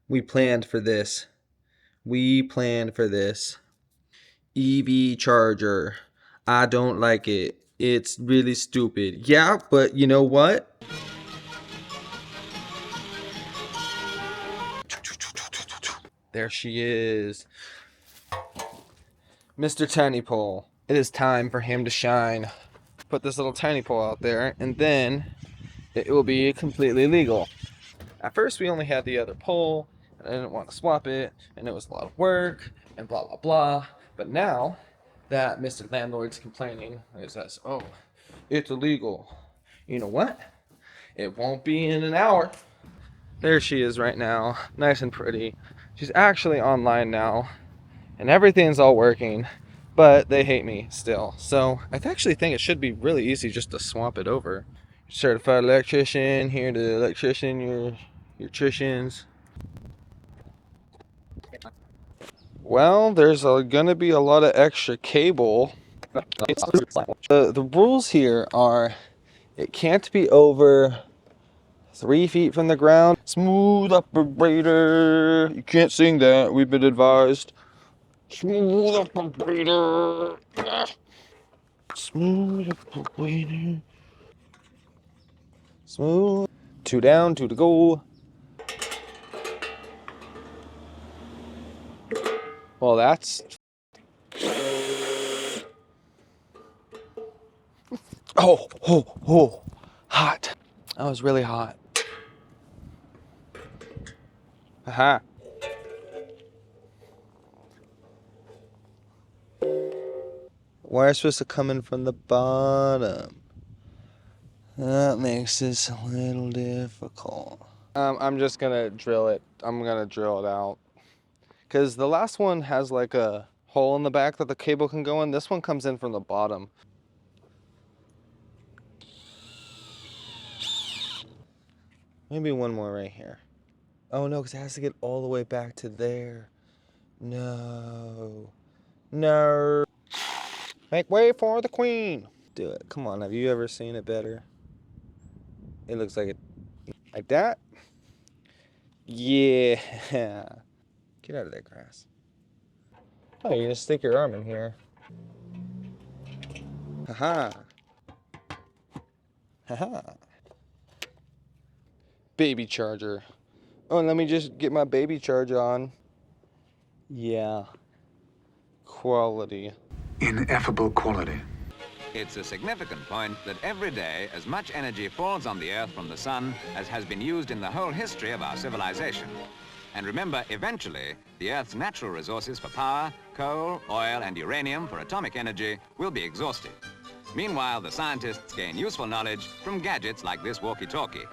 We planned for this. We planned for this. EV charger. I don't like it. It's really stupid. Yeah, but you know what? There she is. Mr. Tiny Pole. It is time for him to shine. Put this little tiny pole out there, and then it will be completely legal. At first, we only had the other pole, and I didn't want to swap it, and it was a lot of work, and blah, blah, blah. But now that Mr. Landlord's complaining, he says, oh, it's illegal. You know what? It won't be in an hour. There she is right now, nice and pretty. She's actually online now, and everything's all working, but they hate me still. So I actually think it should be really easy just to swap it over. Certified electrician, here to electrician your electricians. Well, there's gonna be a lot of extra cable. The rules here are it can't be over 3 feet from the ground. Smooth operator. You can't sing that, we've been advised. Smooth operator. Smooth operator. Smooth. 2 down, 2 to go. Well, that's... Oh, hot. That was really hot. Aha. Wire's supposed to come in from the bottom. That makes this a little difficult. I'm just gonna drill it. I'm gonna drill it out. Because the last one has like a hole in the back that the cable can go in. This one comes in from the bottom. Maybe one more right here. Oh no, because it has to get all the way back to there. No. No. Make way for the queen. Do it. Come on, have you ever seen it better? It looks like it. Like that? Yeah. Get out of there, grass. Oh, you just stick your arm in here. Haha. Haha. Baby charger. Oh, let me just get my baby charger on. Yeah. Quality. Ineffable quality. It's a significant point that every day as much energy falls on the Earth from the sun as has been used in the whole history of our civilization. And remember, eventually, the Earth's natural resources for power, coal, oil, and uranium for atomic energy will be exhausted. Meanwhile, the scientists gain useful knowledge from gadgets like this walkie-talkie.